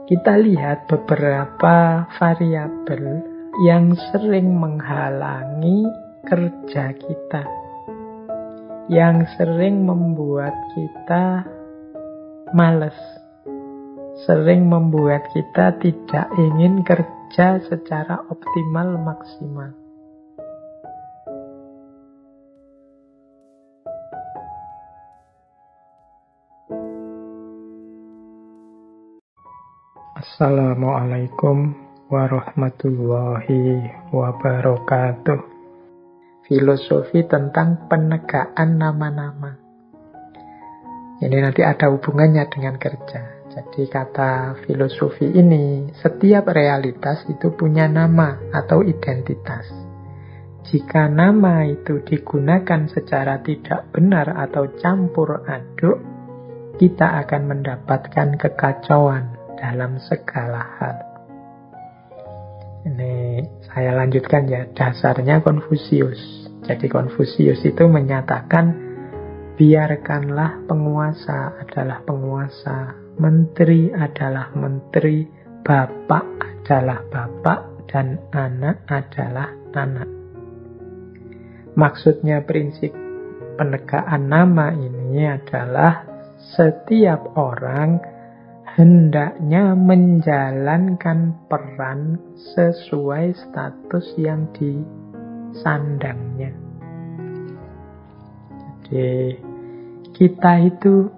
kita lihat beberapa variabel yang sering menghalangi kerja kita, yang sering membuat kita malas, sering membuat kita tidak ingin kerja secara optimal maksimal. Assalamualaikum warahmatullahi wabarakatuh. Filosofi tentang penegakan nama-nama. Ini nanti ada hubungannya dengan kerja. Jadi kata filosofi ini, setiap realitas itu punya nama atau identitas. Jika nama itu digunakan secara tidak benar atau campur aduk, kita akan mendapatkan kekacauan dalam segala hal. Ini saya lanjutkan ya, dasarnya Konfusius. Jadi Konfusius itu menyatakan, biarkanlah penguasa adalah penguasa, menteri adalah menteri, bapak adalah bapak, dan anak adalah anak. Maksudnya prinsip penegakan nama ini adalah setiap orang hendaknya menjalankan peran sesuai status yang disandangnya. Jadi kita itu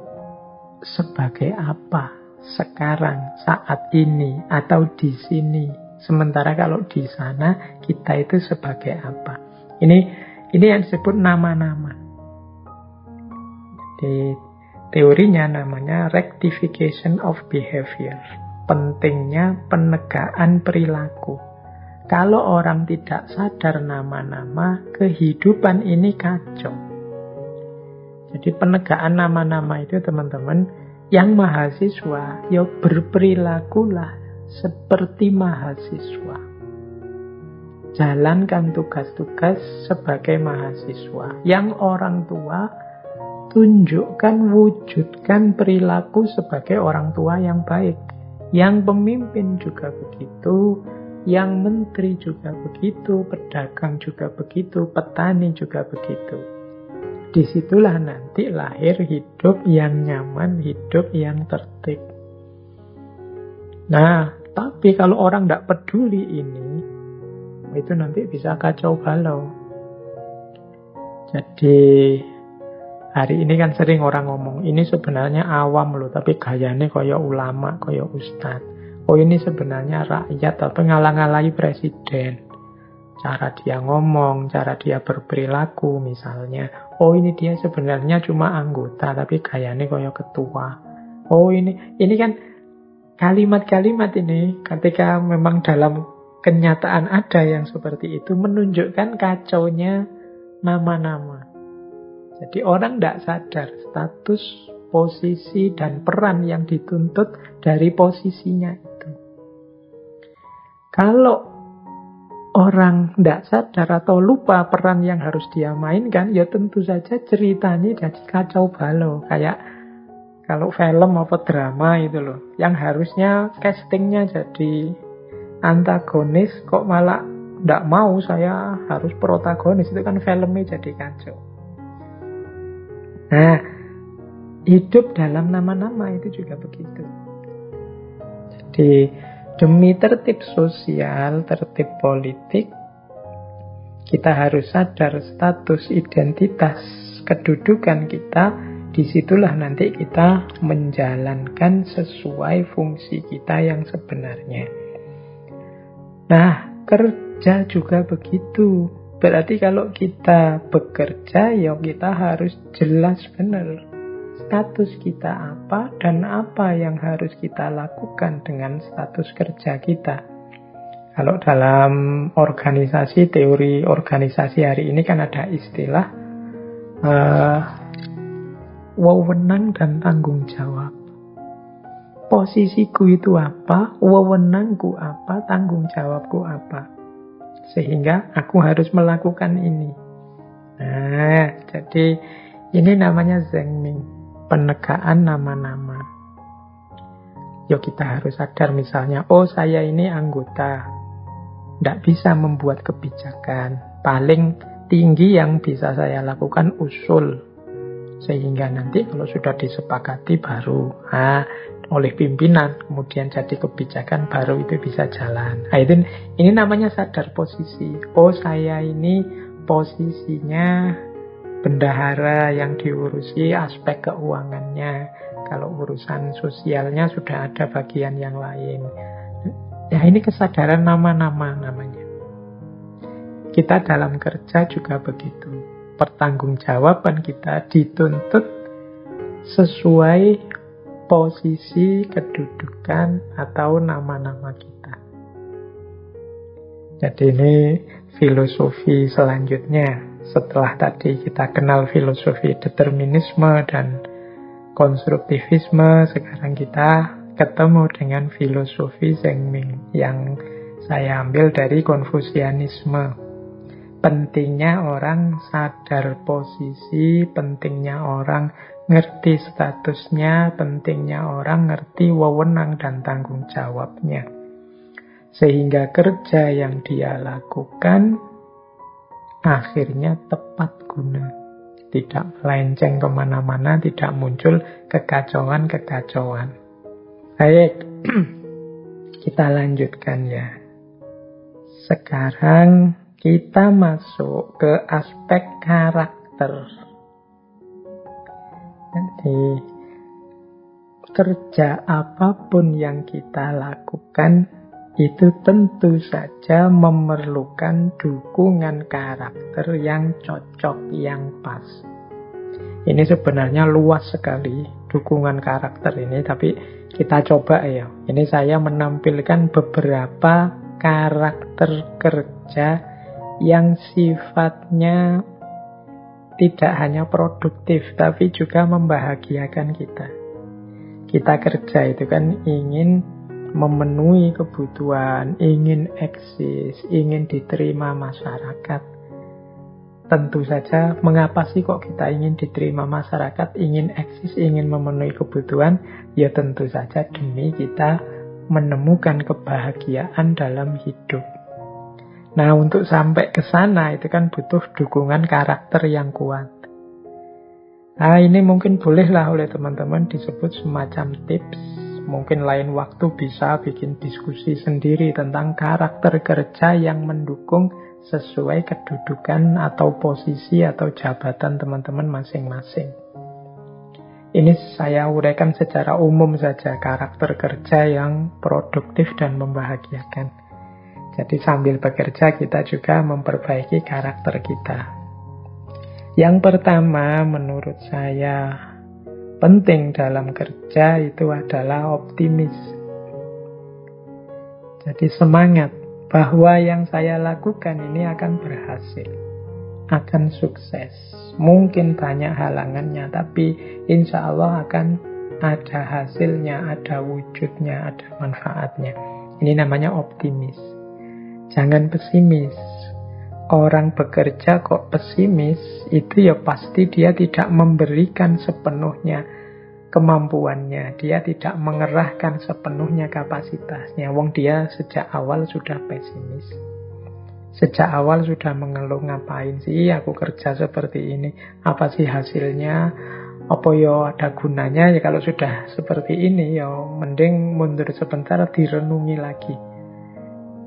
sebagai apa sekarang, saat ini, atau di sini. Sementara kalau di sana kita itu sebagai apa. Ini yang disebut nama-nama. Jadi teorinya namanya rectification of behavior. Pentingnya penegakan perilaku. Kalau orang tidak sadar nama-nama, kehidupan ini kacau. Jadi penegakan nama-nama itu teman-teman, yang mahasiswa, ya berperilakulah seperti mahasiswa. Jalankan tugas-tugas sebagai mahasiswa. Yang orang tua, tunjukkan, wujudkan perilaku sebagai orang tua yang baik. Yang pemimpin juga begitu, yang menteri juga begitu, pedagang juga begitu, petani juga begitu. Disitulah nanti lahir hidup yang nyaman, hidup yang tertib. Nah, tapi kalau orang tidak peduli ini, itu nanti bisa kacau balau. Jadi hari ini kan sering orang ngomong, ini sebenarnya awam loh, tapi gayanya kaya ulama, kaya ustad. Oh ini sebenarnya rakyat, tapi ngalang-alangi presiden. Cara dia ngomong, cara dia berperilaku misalnya. Oh ini dia sebenarnya cuma anggota, tapi gayanya kaya ketua. Oh ini kan kalimat-kalimat ini, ketika memang dalam kenyataan ada yang seperti itu, menunjukkan kacaunya nama-nama. Jadi orang tidak sadar status, posisi, dan peran yang dituntut dari posisinya itu. Kalau orang tidak sadar atau lupa peran yang harus dia mainkan, ya tentu saja ceritanya jadi kacau balau. Kayak kalau film apa drama itu loh, yang harusnya castingnya jadi antagonis, kok malah tidak mau, saya harus protagonis, itu kan filmnya jadi kacau. Nah, hidup dalam nama-nama itu juga begitu. Jadi, demi tertib sosial, tertib politik, kita harus sadar status, identitas, kedudukan kita. Disitulah nanti kita menjalankan sesuai fungsi kita yang sebenarnya. Nah, kerja juga begitu. Berarti kalau kita bekerja, ya kita harus jelas benar status kita apa dan apa yang harus kita lakukan dengan status kerja kita. Kalau dalam organisasi, teori organisasi hari ini kan ada istilah wewenang dan tanggung jawab. Posisiku itu apa, wewenangku apa, tanggung jawabku apa. Sehingga aku harus melakukan ini. Nah, jadi ini namanya Zhengming, penegaan nama-nama. Ya kita harus sadar misalnya, oh saya ini anggota, tidak bisa membuat kebijakan. Paling tinggi yang bisa saya lakukan usul. Sehingga nanti kalau sudah disepakati baru oleh pimpinan, kemudian jadi kebijakan, baru itu bisa jalan. Nah, ini namanya sadar posisi. Oh saya ini posisinya bendahara yang diurusi aspek keuangannya. Kalau urusan sosialnya sudah ada bagian yang lain. Ya ini kesadaran nama-nama namanya. Kita dalam kerja juga begitu. Pertanggungjawaban kita dituntut sesuai posisi, kedudukan, atau nama-nama kita. Jadi ini filosofi selanjutnya. Setelah tadi kita kenal filosofi determinisme dan konstruktivisme, sekarang kita ketemu dengan filosofi Zhengming yang saya ambil dari Konfusianisme. Pentingnya orang sadar posisi, pentingnya orang ngerti statusnya, pentingnya orang ngerti wewenang dan tanggung jawabnya. Sehingga kerja yang dia lakukan akhirnya tepat guna. Tidak melenceng kemana-mana, tidak muncul kekacauan-kekacauan. Baik, kita lanjutkan ya. Sekarang kita masuk ke aspek karakter. Jadi, kerja apapun yang kita lakukan itu tentu saja memerlukan dukungan karakter yang cocok, yang pas. Ini sebenarnya luas sekali dukungan karakter ini, tapi kita coba ya. Ini saya menampilkan beberapa karakter kerja yang sifatnya tidak hanya produktif, tapi juga membahagiakan kita. Kita kerja itu kan ingin memenuhi kebutuhan, ingin eksis, ingin diterima masyarakat. Tentu saja, mengapa sih kok kita ingin diterima masyarakat, ingin eksis, ingin memenuhi kebutuhan? Ya tentu saja demi kita menemukan kebahagiaan dalam hidup. Nah, untuk sampai ke sana itu kan butuh dukungan karakter yang kuat. Nah, ini mungkin bolehlah oleh teman-teman disebut semacam tips. Mungkin lain waktu bisa bikin diskusi sendiri tentang karakter kerja yang mendukung sesuai kedudukan atau posisi atau jabatan teman-teman masing-masing. Ini saya uraikan secara umum saja karakter kerja yang produktif dan membahagiakan. Jadi sambil bekerja kita juga memperbaiki karakter kita. Yang pertama menurut saya penting dalam kerja itu adalah optimis. Jadi semangat bahwa yang saya lakukan ini akan berhasil, akan sukses. Mungkin banyak halangannya, tapi insya Allah akan ada hasilnya, ada wujudnya, ada manfaatnya. Ini namanya optimis. Jangan pesimis. Orang bekerja kok pesimis, itu ya pasti dia tidak memberikan sepenuhnya kemampuannya. Dia tidak mengerahkan sepenuhnya kapasitasnya. Wong dia sejak awal sudah pesimis. Sejak awal sudah mengeluh, ngapain sih aku kerja seperti ini? Apa sih hasilnya? Apa ya ada gunanya? Ya kalau sudah seperti ini ya mending mundur sebentar, direnungi lagi.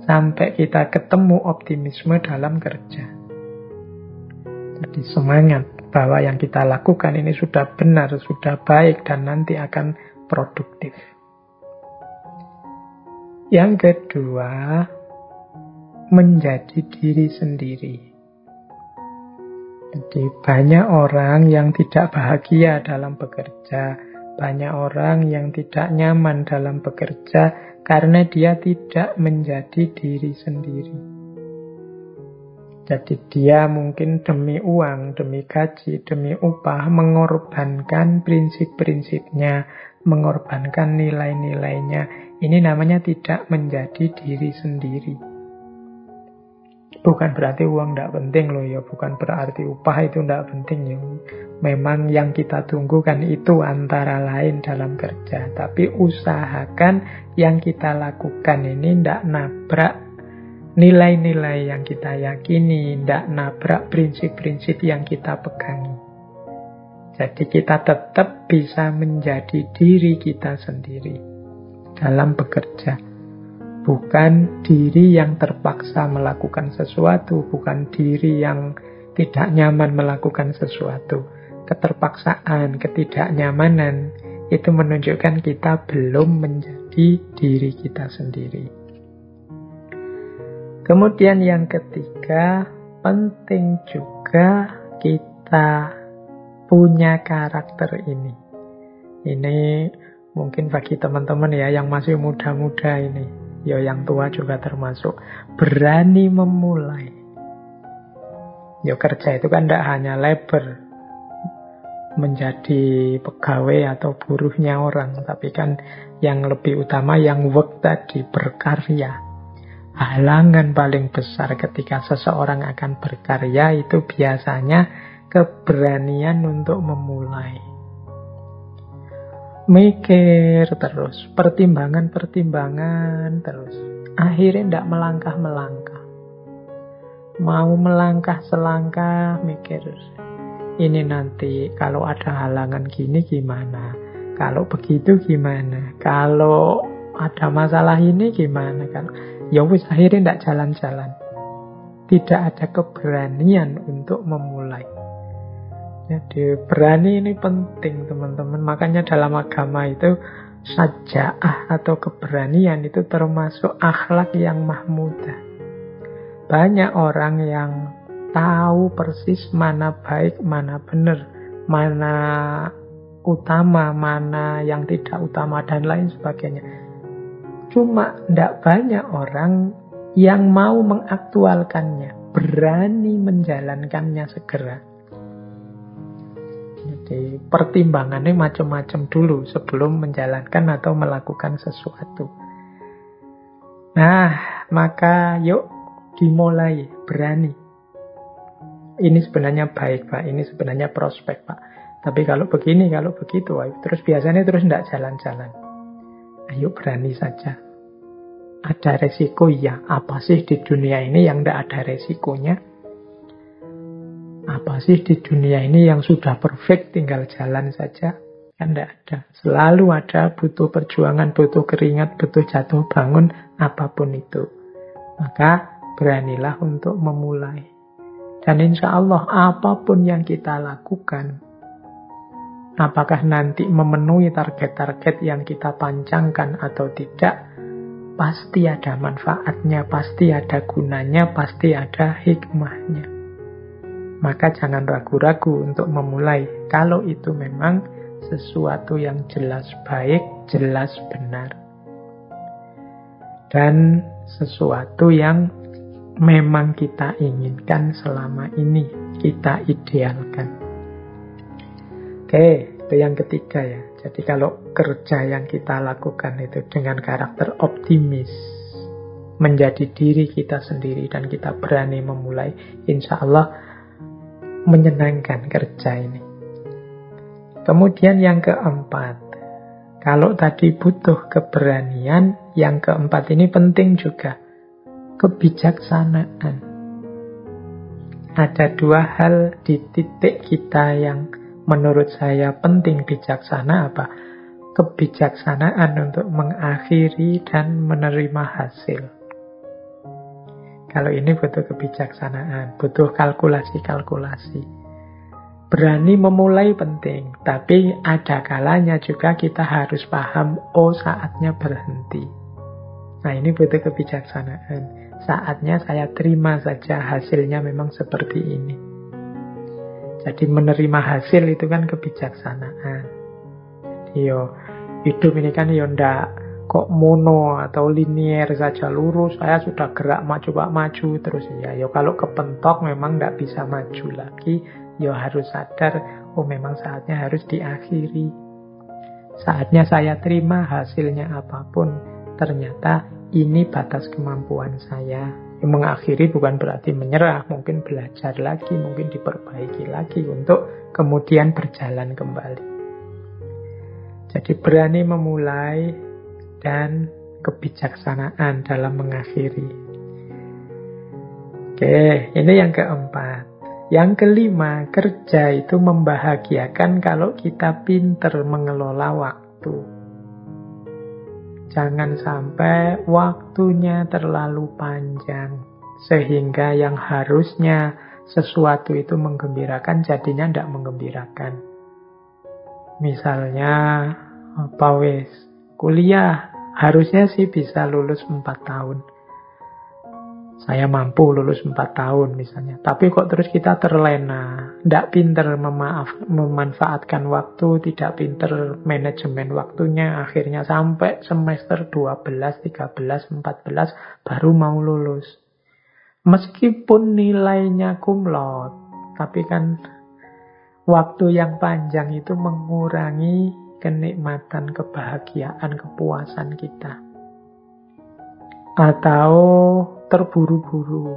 Sampai kita ketemu optimisme dalam kerja. Jadi semangat bahwa yang kita lakukan ini sudah benar, sudah baik, dan nanti akan produktif. Yang kedua, menjadi diri sendiri. Jadi banyak orang yang tidak bahagia dalam bekerja, banyak orang yang tidak nyaman dalam bekerja, karena dia tidak menjadi diri sendiri. Jadi dia mungkin demi uang, demi gaji, demi upah mengorbankan prinsip-prinsipnya, mengorbankan nilai-nilainya. Ini namanya tidak menjadi diri sendiri. Bukan berarti uang tidak penting loh ya, bukan berarti upah itu tidak penting ya. Memang yang kita tunggu kan itu antara lain dalam kerja. Tapi usahakan yang kita lakukan ini tidak nabrak nilai-nilai yang kita yakini, tidak nabrak prinsip-prinsip yang kita pegangi. Jadi kita tetap bisa menjadi diri kita sendiri dalam bekerja. Bukan diri yang terpaksa melakukan sesuatu, bukan diri yang tidak nyaman melakukan sesuatu. Keterpaksaan, ketidaknyamanan, itu menunjukkan kita belum menjadi diri kita sendiri. Kemudian yang ketiga, penting juga kita punya karakter ini. Ini mungkin bagi teman-teman ya yang masih muda-muda ini, ya yang tua juga termasuk, berani memulai. Ya kerja itu kan tidak hanya labor, menjadi pegawai atau buruhnya orang, tapi kan yang lebih utama yang work tadi, berkarya. Halangan paling besar ketika seseorang akan berkarya itu biasanya keberanian untuk memulai. Mikir terus, pertimbangan terus. Akhirnya tidak melangkah-melangkah. Mau melangkah selangkah, mikir. Ini nanti kalau ada halangan gini gimana? Kalau begitu gimana? Kalau ada masalah ini gimana? Kan? Ya wis akhirnya tidak jalan-jalan. Tidak ada keberanian untuk memulai. Jadi berani ini penting teman-teman. Makanya dalam agama itu syaja'ah atau keberanian itu termasuk akhlak yang mahmudah. Banyak orang yang tahu persis mana baik, mana benar, mana utama, mana yang tidak utama dan lain sebagainya. Cuma tidak banyak orang yang mau mengaktualkannya, berani menjalankannya segera. Jadi pertimbangannya macam-macam dulu sebelum menjalankan atau melakukan sesuatu. Nah, maka yuk dimulai, berani. Ini sebenarnya baik Pak, ini sebenarnya prospek Pak. Tapi kalau begini, kalau begitu, terus biasanya terus tidak jalan-jalan. Ayo berani saja. Ada resiko ya. Apa sih di dunia ini yang tidak ada resikonya? Apa sih di dunia ini yang sudah perfect tinggal jalan saja? Kan tidak ada. Selalu ada, butuh perjuangan, butuh keringat, butuh jatuh bangun, apapun itu. Maka beranilah untuk memulai. Dan insya Allah apapun yang kita lakukan, apakah nanti memenuhi target-target yang kita pancangkan atau tidak, pasti ada manfaatnya, pasti ada gunanya, pasti ada hikmahnya. Maka jangan ragu-ragu untuk memulai kalau itu memang sesuatu yang jelas baik, jelas benar. Dan sesuatu yang memang kita inginkan selama ini, kita idealkan. Oke, itu yang ketiga ya. Jadi kalau kerja yang kita lakukan itu dengan karakter optimis, menjadi diri kita sendiri dan kita berani memulai, insya Allah menyenangkan kerja ini. Kemudian yang keempat, kalau tadi butuh keberanian, yang keempat ini penting juga, kebijaksanaan. Ada dua hal di titik kita yang menurut saya penting bijaksana apa? Kebijaksanaan untuk mengakhiri dan menerima hasil. Kalau ini butuh kebijaksanaan, butuh kalkulasi-kalkulasi. Berani memulai penting, tapi ada kalanya juga kita harus paham, oh saatnya berhenti. Nah ini butuh kebijaksanaan. Saatnya saya terima saja hasilnya memang seperti ini. Jadi menerima hasil itu kan kebijaksanaan. Jadi hidup ini kan ndak kok mono atau linier saja, lurus. Saya sudah gerak maju terus ya. Kalau kepentok memang ndak bisa maju lagi. Harus sadar, memang saatnya harus diakhiri. Saatnya saya terima hasilnya apapun. Ternyata ini batas kemampuan saya. Mengakhiri bukan berarti menyerah, mungkin belajar lagi, mungkin diperbaiki lagi untuk kemudian berjalan kembali. Jadi berani memulai dan kebijaksanaan dalam mengakhiri. Oke, ini yang keempat. Yang kelima, kerja itu membahagiakan kalau kita pinter mengelola waktu. Jangan sampai waktunya terlalu panjang, sehingga yang harusnya sesuatu itu menggembirakan, jadinya tidak menggembirakan. Misalnya, kuliah, harusnya sih bisa lulus 4 tahun. Saya mampu lulus 4 tahun misalnya. Tapi kok terus kita terlena, tidak pinter memanfaatkan waktu, tidak pinter manajemen waktunya, akhirnya sampai semester 12, 13, 14 baru mau lulus. Meskipun nilainya cum laude, tapi kan waktu yang panjang itu mengurangi kenikmatan, kebahagiaan, kepuasan kita. Atau terburu-buru.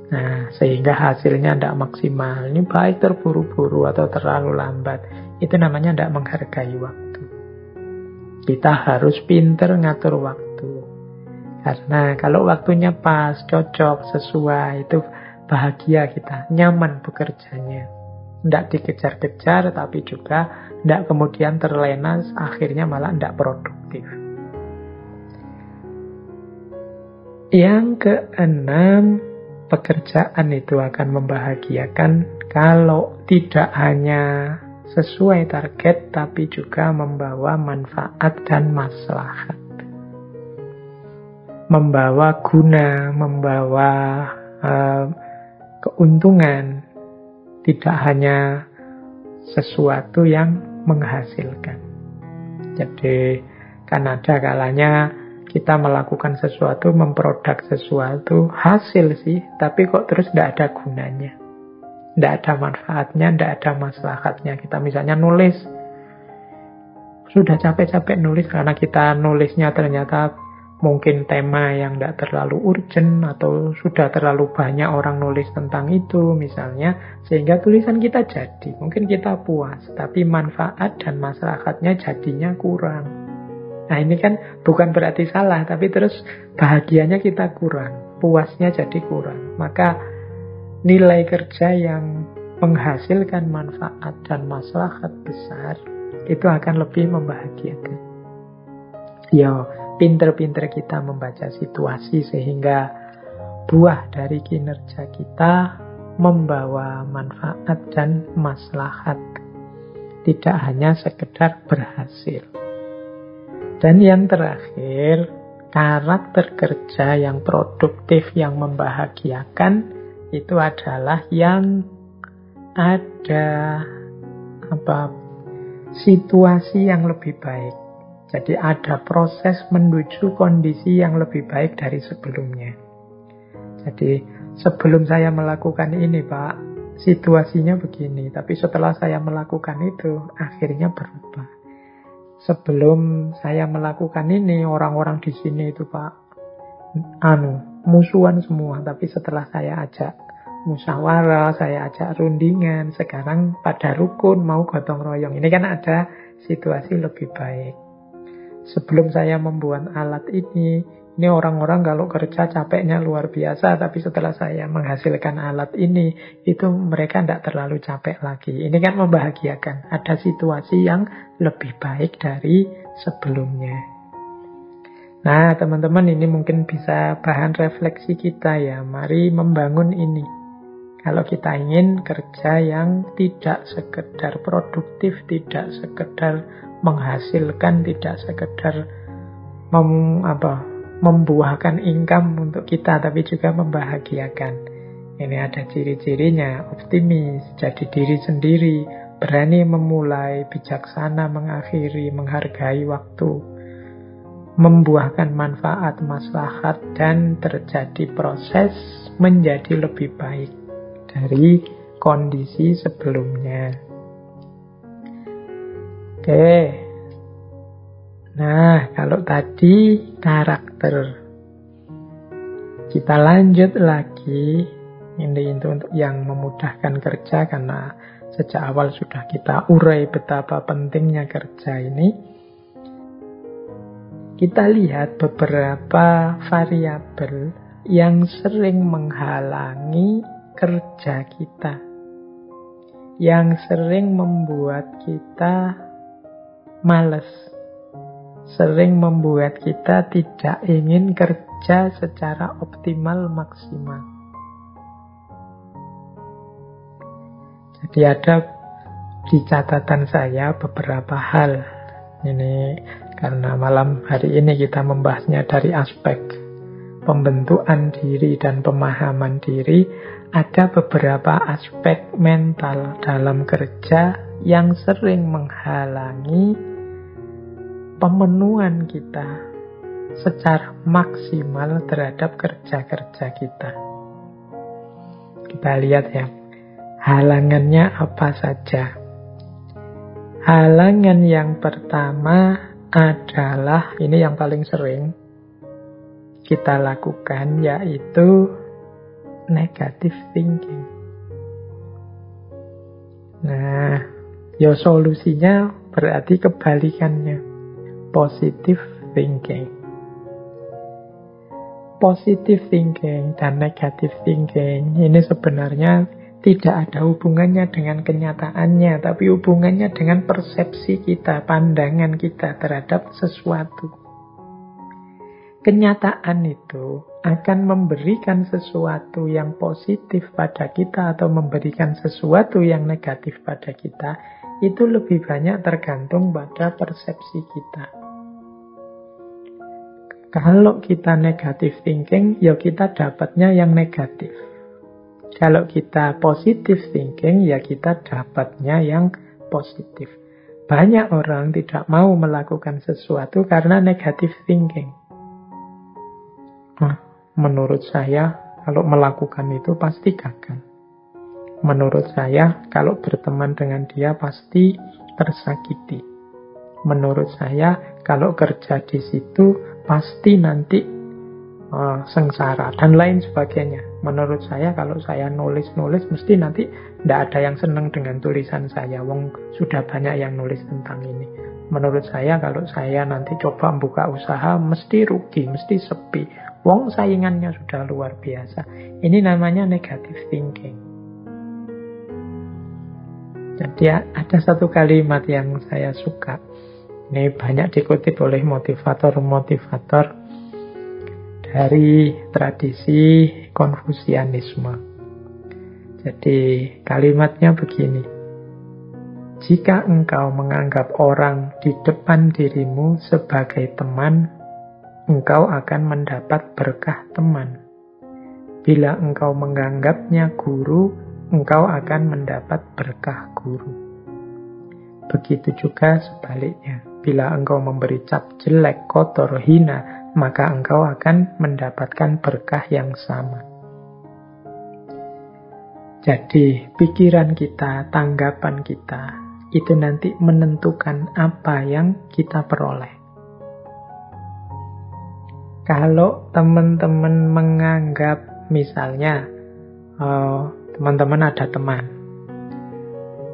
Nah, sehingga hasilnya tidak maksimal. Ini baik terburu-buru atau terlalu lambat. Itu namanya tidak menghargai waktu. Kita harus pinter ngatur waktu. Karena kalau waktunya pas, cocok, sesuai, itu bahagia kita, nyaman bekerjanya. Tidak dikejar-kejar, tapi juga tidak kemudian terlena, akhirnya malah tidak produktif. Yang keenam, pekerjaan itu akan membahagiakan kalau tidak hanya sesuai target, tapi juga membawa manfaat dan maslahat. Membawa guna, membawa keuntungan, tidak hanya sesuatu yang menghasilkan. Jadi kan ada kalanya kita melakukan sesuatu, memproduk sesuatu, hasil sih, tapi kok terus tidak ada gunanya. Tidak ada manfaatnya, tidak ada maslahatnya. Kita misalnya nulis, sudah capek-capek nulis karena kita nulisnya ternyata mungkin tema yang tidak terlalu urgent, atau sudah terlalu banyak orang nulis tentang itu misalnya, sehingga tulisan kita jadi. Mungkin kita puas, tapi manfaat dan maslahatnya jadinya kurang. Nah ini kan bukan berarti salah, tapi terus bahagianya kita kurang, puasnya jadi kurang. Maka nilai kerja yang menghasilkan manfaat dan maslahat besar itu akan lebih membahagiakan. Ya, pinter-pinter kita membaca situasi sehingga buah dari kinerja kita membawa manfaat dan maslahat, tidak hanya sekedar berhasil. Dan yang terakhir, karakter kerja yang produktif, yang membahagiakan, itu adalah yang ada situasi yang lebih baik. Jadi ada proses menuju kondisi yang lebih baik dari sebelumnya. Jadi sebelum saya melakukan ini, Pak, situasinya begini. Tapi setelah saya melakukan itu, akhirnya berubah. Sebelum saya melakukan ini, orang-orang di sini itu, Pak, musuhan semua. Tapi setelah saya ajak musyawarah, saya ajak rundingan, sekarang pada rukun, mau gotong royong. Ini kan ada situasi lebih baik. Sebelum saya membuat alat ini orang-orang kalau kerja capeknya luar biasa, tapi setelah saya menghasilkan alat ini, itu mereka tidak terlalu capek lagi. Ini kan membahagiakan. Ada situasi yang lebih baik dari sebelumnya. Nah, teman-teman, ini mungkin bisa bahan refleksi kita ya. Mari membangun ini. Kalau kita ingin kerja yang tidak sekedar produktif, tidak sekedar menghasilkan, tidak sekedar membuahkan income untuk kita, tapi juga membahagiakan. Ini ada ciri-cirinya: optimis, jadi diri sendiri, berani memulai, bijaksana mengakhiri, menghargai waktu, membuahkan manfaat, maslahat, dan terjadi proses menjadi lebih baik dari kondisi sebelumnya. Oke. Nah, kalau tadi karakter. Kita lanjut lagi. Ini untuk yang memudahkan kerja, karena sejak awal sudah kita urai betapa pentingnya kerja ini. Kita lihat beberapa variabel yang sering menghalangi kerja kita, yang sering membuat kita malas, sering membuat kita tidak ingin kerja secara optimal maksimal. Jadi ada di catatan saya beberapa hal. Ini karena malam hari ini kita membahasnya dari aspek pembentukan diri dan pemahaman diri. Ada beberapa aspek mental dalam kerja yang sering menghalangi pemenuhan kita secara maksimal terhadap kerja-kerja kita. Kita lihat ya, halangannya apa saja. Halangan yang pertama adalah, ini yang paling sering kita lakukan, yaitu negative thinking. Nah, ya solusinya berarti kebalikannya, positive thinking. Positive thinking dan negative thinking ini sebenarnya tidak ada hubungannya dengan kenyataannya, tapi hubungannya dengan persepsi kita, pandangan kita terhadap sesuatu. Kenyataan itu akan memberikan sesuatu yang positif pada kita atau memberikan sesuatu yang negatif pada kita, itu lebih banyak tergantung pada persepsi kita. Kalau kita negative thinking, ya kita dapatnya yang negatif. Kalau kita positive thinking, ya kita dapatnya yang positif. Banyak orang tidak mau melakukan sesuatu karena negative thinking. Nah, menurut saya, kalau melakukan itu pasti gagal. Menurut saya, kalau berteman dengan dia pasti tersakiti. Menurut saya, kalau kerja di situ pasti nanti sengsara dan lain sebagainya. Menurut saya, kalau saya nulis mesti nanti tidak ada yang senang dengan tulisan saya. Wong sudah banyak yang nulis tentang ini. Menurut saya, kalau saya nanti coba buka usaha mesti rugi, mesti sepi. Wong saingannya sudah luar biasa. Ini namanya negative thinking. Jadi ada satu kalimat yang saya suka. Ini banyak dikutip oleh motivator-motivator dari tradisi Konfusianisme. Jadi kalimatnya begini: jika engkau menganggap orang di depan dirimu sebagai teman, engkau akan mendapat berkah teman. Bila engkau menganggapnya guru, engkau akan mendapat berkah guru. Begitu juga sebaliknya. Bila engkau memberi cap jelek, kotor, hina, maka engkau akan mendapatkan berkah yang sama. Jadi, pikiran kita, tanggapan kita, itu nanti menentukan apa yang kita peroleh. Kalau teman-teman menganggap, misalnya, teman-teman ada teman.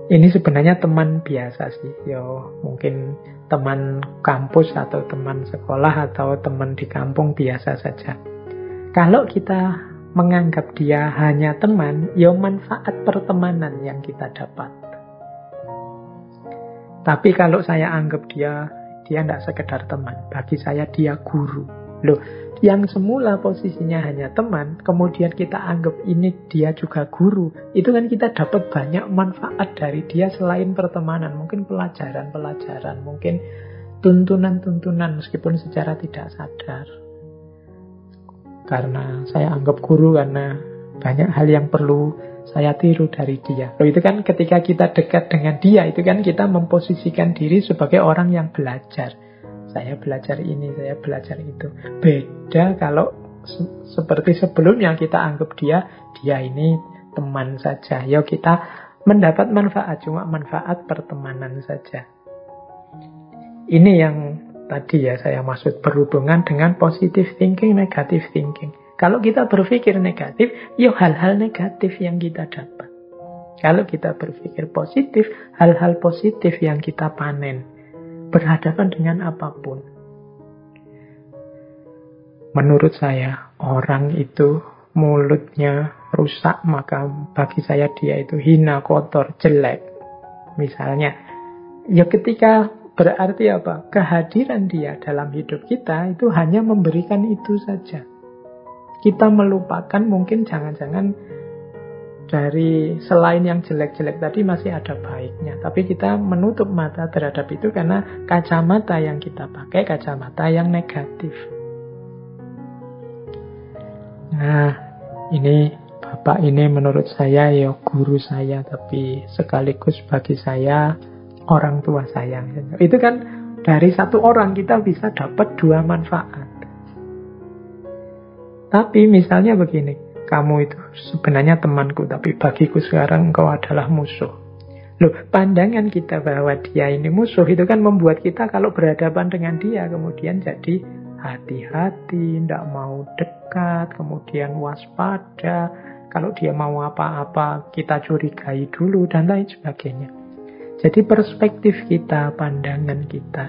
Ini sebenarnya teman biasa sih. Mungkin teman kampus atau teman sekolah atau teman di kampung biasa saja. Kalau kita menganggap dia hanya teman, manfaat pertemanan yang kita dapat. Tapi kalau saya anggap dia tidak sekedar teman, bagi saya dia guru. Loh, yang semula posisinya hanya teman, kemudian kita anggap ini dia juga guru, itu kan kita dapat banyak manfaat dari dia selain pertemanan. Mungkin pelajaran-pelajaran, mungkin tuntunan-tuntunan meskipun secara tidak sadar. Karena saya anggap guru karena banyak hal yang perlu saya tiru dari dia. Loh, itu kan ketika kita dekat dengan dia, itu kan kita memposisikan diri sebagai orang yang belajar. Saya belajar ini, saya belajar itu. Beda kalau seperti sebelumnya kita anggap dia ini teman saja. Kita mendapat manfaat, cuma manfaat pertemanan saja. Ini yang tadi ya saya maksud berhubungan dengan positive thinking, negative thinking. Kalau kita berpikir negatif, ya hal-hal negatif yang kita dapat. Kalau kita berpikir positif, hal-hal positif yang kita panen. Berhadapan dengan apapun. Menurut saya, orang itu mulutnya rusak, maka bagi saya dia itu hina, kotor, jelek. Misalnya, ya ketika berarti apa? Kehadiran dia dalam hidup kita itu hanya memberikan itu saja. Kita melupakan mungkin jangan-jangan dari selain yang jelek-jelek tadi masih ada baiknya. Tapi kita menutup mata terhadap itu karena kacamata yang kita pakai, kacamata yang negatif. Nah, ini Bapak ini menurut saya ya guru saya, tapi sekaligus bagi saya orang tua saya. Itu kan dari satu orang kita bisa dapat dua manfaat. Tapi misalnya begini, kamu itu sebenarnya temanku, tapi bagiku sekarang engkau adalah musuh. Loh, pandangan kita bahwa dia ini musuh itu kan membuat kita kalau berhadapan dengan dia kemudian jadi hati-hati, tidak mau dekat, kemudian waspada. Kalau dia mau apa-apa kita curigai dulu dan lain sebagainya. Jadi perspektif kita, pandangan kita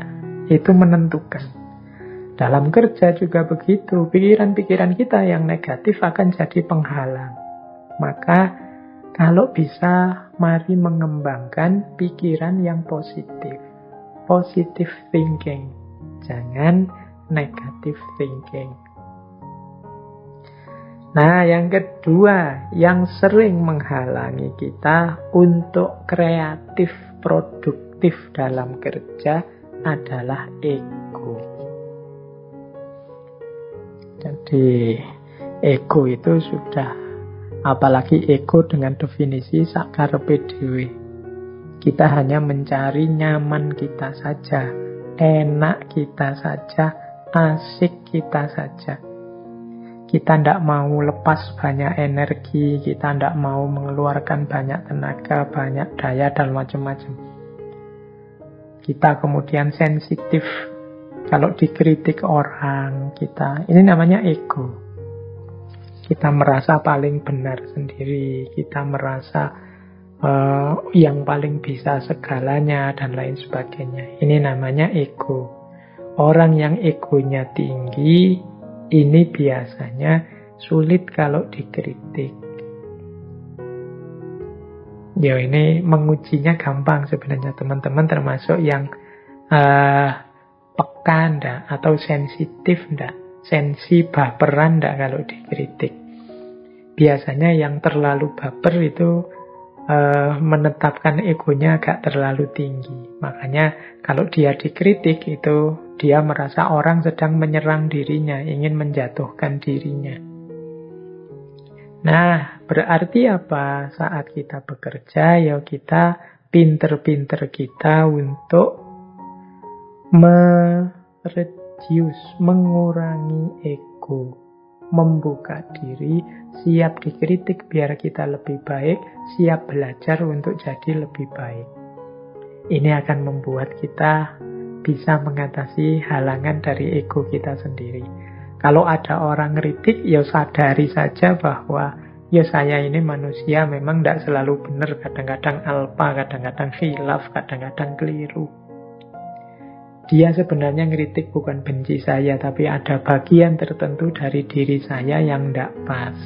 itu menentukan. Dalam kerja juga begitu, pikiran-pikiran kita yang negatif akan jadi penghalang. Maka kalau bisa, mari mengembangkan pikiran yang positif. Positive thinking. Jangan negative thinking. Nah, yang kedua, yang sering menghalangi kita untuk kreatif, produktif dalam kerja adalah ego. Jadi ego itu sudah, apalagi ego dengan definisi sakarepe dhewe. Kita hanya mencari nyaman kita saja, enak kita saja, asik kita saja. Kita tidak mau lepas banyak energi, kita tidak mau mengeluarkan banyak tenaga, banyak daya dan macam-macam. Kita kemudian sensitif. Kalau dikritik orang, ini namanya ego. Kita merasa paling benar sendiri, kita merasa yang paling bisa segalanya, dan lain sebagainya. Ini namanya ego. Orang yang egonya tinggi, ini biasanya sulit kalau dikritik. Ya, ini mengujinya gampang sebenarnya teman-teman, termasuk yang peka ndak atau sensitif ndak, sensi baperan ndak kalau dikritik. Biasanya yang terlalu baper itu menetapkan egonya agak terlalu tinggi. Makanya kalau dia dikritik itu dia merasa orang sedang menyerang dirinya, ingin menjatuhkan dirinya. Nah, berarti apa? Saat kita bekerja, ya kita pinter-pinter kita untuk mereduce, mengurangi ego, membuka diri, siap dikritik biar kita lebih baik, siap belajar untuk jadi lebih baik. Ini akan membuat kita bisa mengatasi halangan dari ego kita sendiri. Kalau ada orang ngeritik, ya sadari saja bahwa ya saya ini manusia, memang tidak selalu benar, kadang-kadang alpa, kadang-kadang khilaf, kadang-kadang keliru. Dia sebenarnya ngeritik bukan benci saya, tapi ada bagian tertentu dari diri saya yang tidak pas,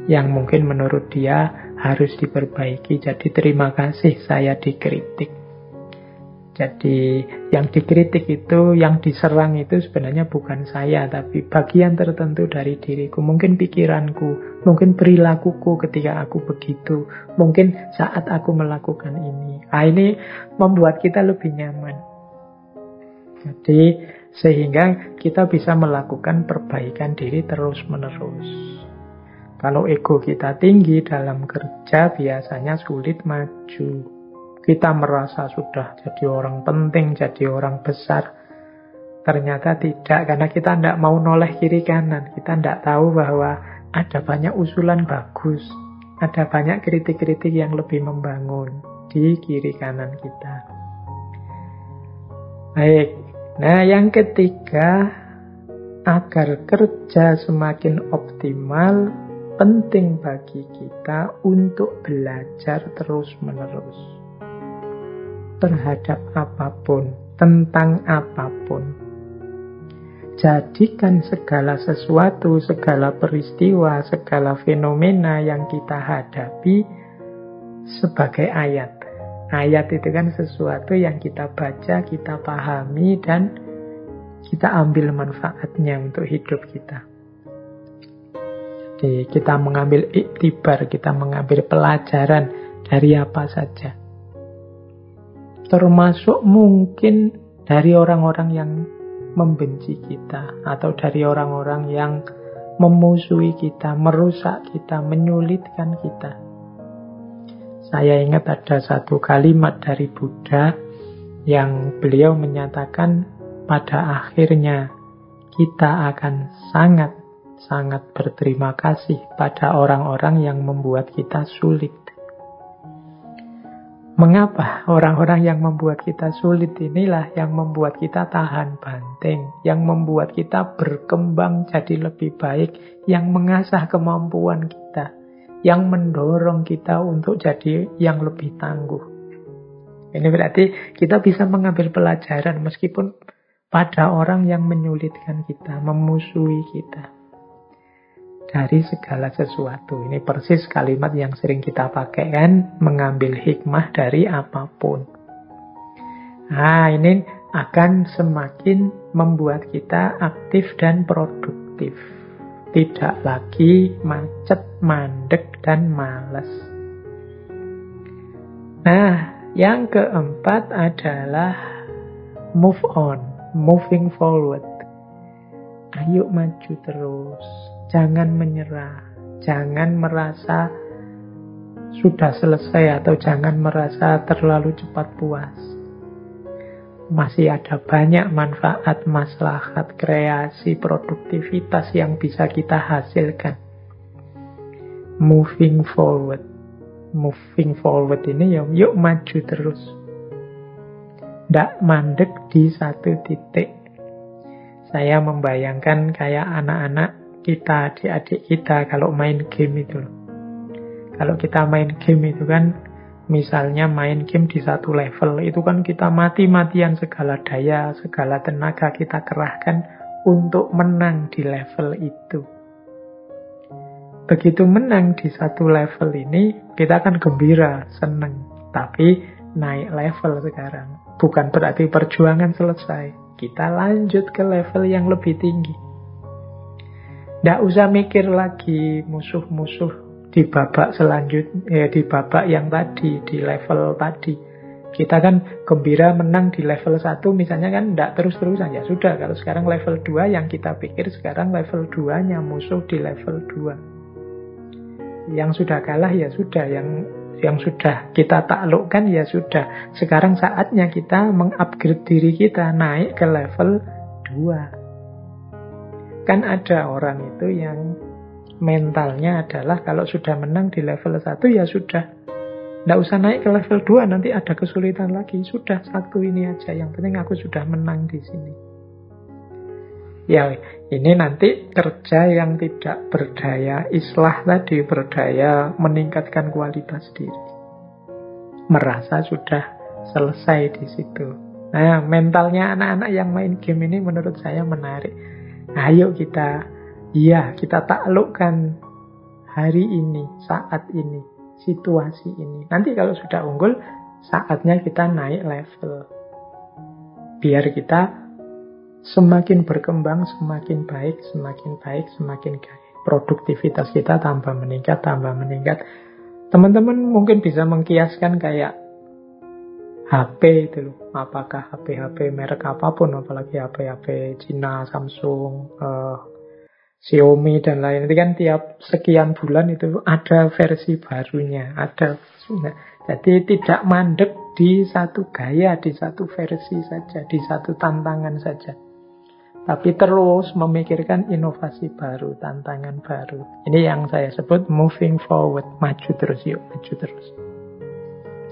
yang mungkin menurut dia harus diperbaiki. Jadi terima kasih saya dikritik. Jadi yang dikritik itu, yang diserang itu sebenarnya bukan saya, tapi bagian tertentu dari diriku. Mungkin pikiranku, mungkin perilakuku ketika aku begitu, mungkin saat aku melakukan ini. Nah, ini membuat kita lebih nyaman. Jadi sehingga kita bisa melakukan perbaikan diri terus-menerus. Kalau ego kita tinggi dalam kerja, biasanya sulit maju. Kita merasa sudah jadi orang penting, jadi orang besar. Ternyata tidak, karena kita tidak mau noleh kiri kanan. Kita tidak tahu bahwa ada banyak usulan bagus, ada banyak kritik-kritik yang lebih membangun di kiri kanan kita. Baik. Nah, yang ketiga, agar kerja semakin optimal, penting bagi kita untuk belajar terus-menerus terhadap apapun, tentang apapun. Jadikan segala sesuatu, segala peristiwa, segala fenomena yang kita hadapi sebagai ayat. Ayat itu kan sesuatu yang kita baca, kita pahami, dan kita ambil manfaatnya untuk hidup kita. Jadi kita mengambil iktibar, kita mengambil pelajaran dari apa saja. Termasuk mungkin dari orang-orang yang membenci kita, atau dari orang-orang yang memusuhi kita, merusak kita, menyulitkan kita. Saya ingat ada satu kalimat dari Buddha yang beliau menyatakan pada akhirnya kita akan sangat berterima kasih pada orang-orang yang membuat kita sulit. Mengapa orang-orang yang membuat kita sulit inilah yang membuat kita tahan banting, yang membuat kita berkembang jadi lebih baik, yang mengasah kemampuan kita, yang mendorong kita untuk jadi yang lebih tangguh. Ini berarti kita bisa mengambil pelajaran meskipun pada orang yang menyulitkan kita, memusuhi kita. Dari segala sesuatu. Ini persis kalimat yang sering kita pakai kan, mengambil hikmah dari apapun. Nah, ini akan semakin membuat kita aktif dan produktif. Tidak lagi macet, mandek, dan malas. Nah, yang keempat adalah move on, moving forward. Ayo maju terus. Jangan menyerah, jangan merasa sudah selesai atau jangan merasa terlalu cepat puas. Masih ada banyak manfaat, maslahat, kreasi, produktivitas yang bisa kita hasilkan. Moving forward. Moving forward ini yuk maju terus. Nggak mandek di satu titik. Saya membayangkan kayak anak-anak kita, adik-adik kita kalau main game itu. Kalau kita main game itu kan, misalnya main game di satu level, itu kan kita mati-matian segala daya, segala tenaga kita kerahkan untuk menang di level itu. Begitu menang di satu level ini, kita kan gembira, senang. Tapi naik level sekarang. Bukan berarti perjuangan selesai. Kita lanjut ke level yang lebih tinggi. Nggak usah mikir lagi musuh-musuh di babak selanjutnya, di babak yang tadi, di level tadi. Kita kan gembira menang di level 1 misalnya kan, nggak terus-terusan. Ya sudah, kalau sekarang level 2 yang kita pikir sekarang level 2-nya musuh di level 2. Yang sudah kalah ya sudah, yang sudah kita taklukkan ya sudah. Sekarang saatnya kita mengupgrade diri kita, naik ke level 2. Kan ada orang itu yang mentalnya adalah kalau sudah menang di level 1 ya sudah. Nggak usah naik ke level 2, nanti ada kesulitan lagi. Sudah, satu ini aja. Yang penting aku sudah menang di sini. Ya, ini nanti kerja yang tidak berdaya islah tadi, berdaya meningkatkan kualitas diri. Merasa sudah selesai di situ. Nah, mentalnya anak-anak yang main game ini menurut saya menarik. Ayo kita taklukkan hari ini, saat ini, situasi ini. Nanti kalau sudah unggul, saatnya kita naik level. Biar kita semakin berkembang, semakin baik, semakin baik, semakin baik. Produktivitas kita tambah meningkat, tambah meningkat. Teman-teman mungkin bisa mengkiaskan kayak HP itu loh. Apakah HP merek apapun, apalagi HP Cina, Samsung, Xiaomi dan lain. Itu kan tiap sekian bulan itu ada versi barunya, jadi tidak mandek di satu gaya, di satu versi saja, di satu tantangan saja. Tapi terus memikirkan inovasi baru, tantangan baru. Ini yang saya sebut moving forward, maju terus, yuk maju terus.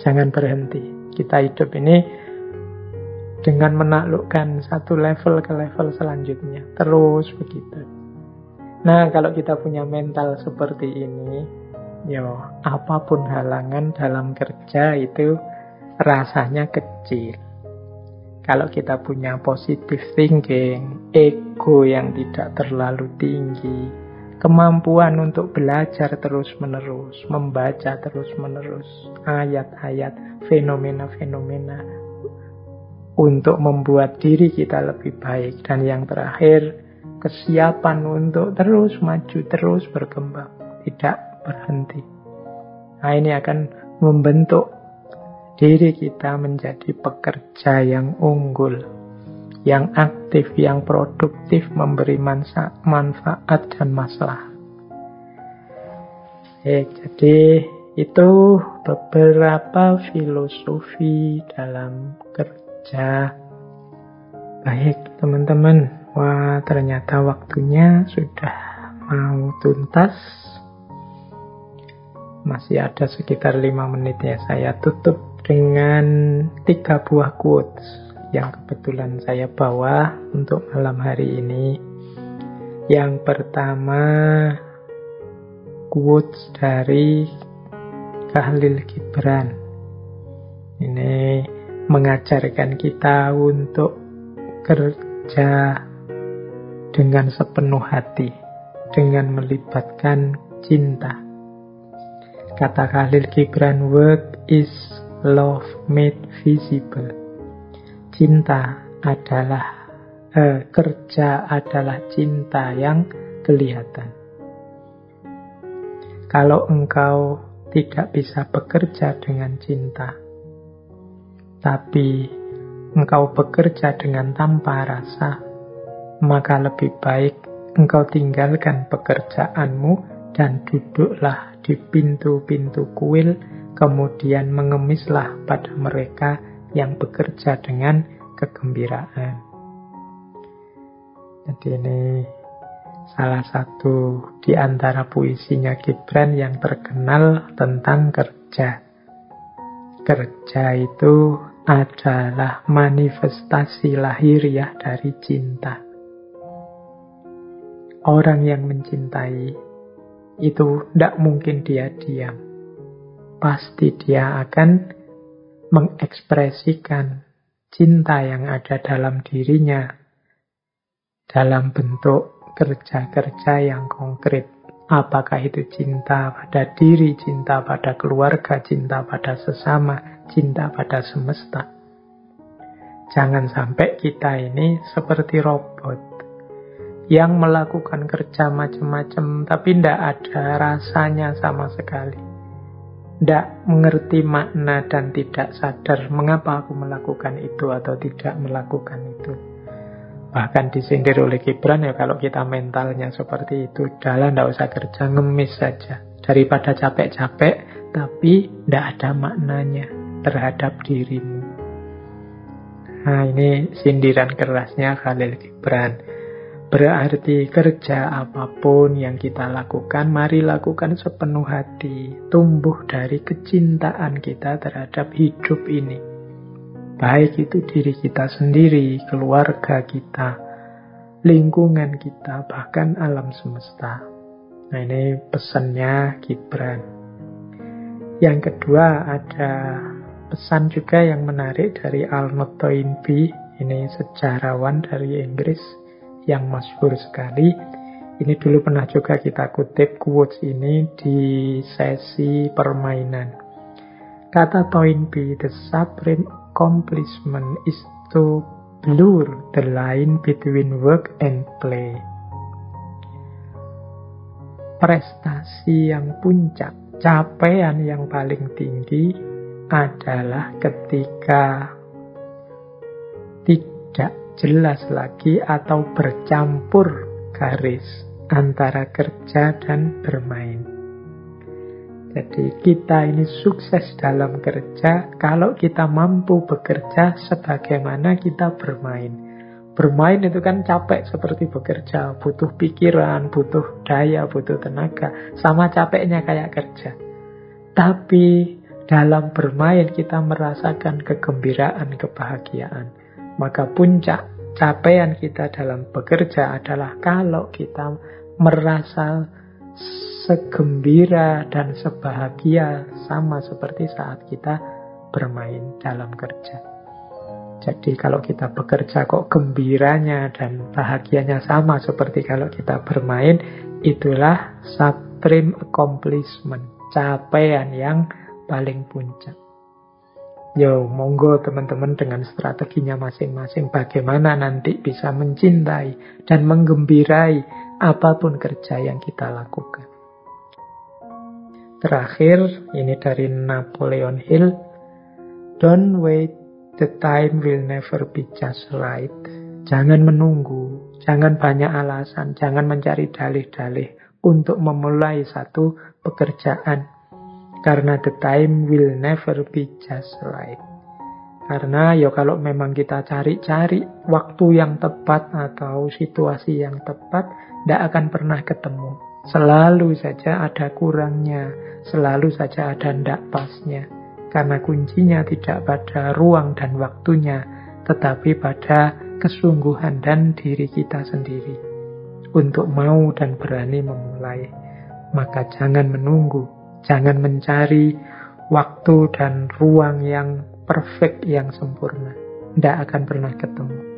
Jangan berhenti. Kita hidup ini dengan menaklukkan satu level ke level selanjutnya. Terus begitu. Nah, kalau kita punya mental seperti ini, yo, apapun halangan dalam kerja itu rasanya kecil. Kalau kita punya positive thinking, ego yang tidak terlalu tinggi, kemampuan untuk belajar terus-menerus, membaca terus-menerus ayat-ayat, fenomena-fenomena untuk membuat diri kita lebih baik. Dan yang terakhir, kesiapan untuk terus maju, terus berkembang, tidak berhenti. Nah, ini akan membentuk diri kita menjadi pekerja yang unggul, yang aktif, yang produktif, memberi manfaat dan maslahat. Jadi itu beberapa filosofi dalam kerja. Baik teman-teman, wah ternyata waktunya sudah mau tuntas. Masih ada sekitar 5 menit ya. Saya tutup dengan 3 buah quotes yang kebetulan saya bawa untuk malam hari ini. Yang pertama, quotes dari Khalil Gibran. Ini mengajarkan kita untuk kerja dengan sepenuh hati, dengan melibatkan cinta. Kata Khalil Gibran, work is love made visible. Kerja adalah cinta yang kelihatan. Kalau engkau tidak bisa bekerja dengan cinta, tapi engkau bekerja dengan tanpa rasa, maka lebih baik engkau tinggalkan pekerjaanmu dan duduklah di pintu-pintu kuil, kemudian mengemislah pada mereka yang bekerja dengan kegembiraan. Jadi ini salah satu di antara puisinya Gibran yang terkenal tentang kerja. Kerja itu adalah manifestasi lahiriah dari cinta. Orang yang mencintai itu tidak mungkin dia diam. Pasti dia akan mengekspresikan cinta yang ada dalam dirinya dalam bentuk kerja-kerja yang konkret. Apakah itu cinta pada diri, cinta pada keluarga, cinta pada sesama, cinta pada semesta. Jangan sampai kita ini seperti robot yang melakukan kerja macam-macam tapi tidak ada rasanya sama sekali. Tidak mengerti makna dan tidak sadar mengapa aku melakukan itu atau tidak melakukan itu. Bahkan disindir oleh Gibran, ya kalau kita mentalnya seperti itu, udahlah tidak usah kerja, ngemis saja. Daripada capek-capek tapi tidak ada maknanya terhadap dirimu. Nah, ini sindiran kerasnya Khalil Gibran. Berarti kerja apapun yang kita lakukan, mari lakukan sepenuh hati. Tumbuh dari kecintaan kita terhadap hidup ini. Baik itu diri kita sendiri, keluarga kita, lingkungan kita, bahkan alam semesta. Nah, ini pesannya Gibran. Yang kedua, ada pesan juga yang menarik dari Arnold Toynbee. Ini sejarawan dari Inggris yang masyhur sekali. Ini dulu pernah juga kita kutip quotes ini di sesi permainan. Kata Toynbee, the supreme accomplishment is to blur the line between work and play. Prestasi yang puncak, capaian yang paling tinggi adalah ketika tidak jelas lagi atau bercampur garis antara kerja dan bermain. Jadi kita ini sukses dalam kerja kalau kita mampu bekerja sebagaimana kita bermain. Bermain itu kan capek seperti bekerja, butuh pikiran, butuh daya, butuh tenaga, sama capeknya kayak kerja. Tapi dalam bermain kita merasakan kegembiraan, kebahagiaan. Maka puncak capaian kita dalam bekerja adalah kalau kita merasa segembira dan sebahagia sama seperti saat kita bermain dalam kerja. Jadi kalau kita bekerja kok gembiranya dan bahagianya sama seperti kalau kita bermain, itulah supreme accomplishment, capaian yang paling puncak. Yo, monggo teman-teman dengan strateginya masing-masing bagaimana nanti bisa mencintai dan menggembirai apapun kerja yang kita lakukan. Terakhir, ini dari Napoleon Hill. Don't wait, the time will never be just right. Jangan menunggu, jangan banyak alasan, jangan mencari dalih-dalih untuk memulai satu pekerjaan. Karena the time will never be just right. Karena ya kalau memang kita cari-cari waktu yang tepat atau situasi yang tepat, tidak akan pernah ketemu. Selalu saja ada kurangnya, selalu saja ada ndak pasnya. Karena kuncinya tidak pada ruang dan waktunya, tetapi pada kesungguhan dan diri kita sendiri. Untuk mau dan berani memulai. Maka jangan menunggu. Jangan mencari waktu dan ruang yang perfect, yang sempurna. Tidak akan pernah ketemu.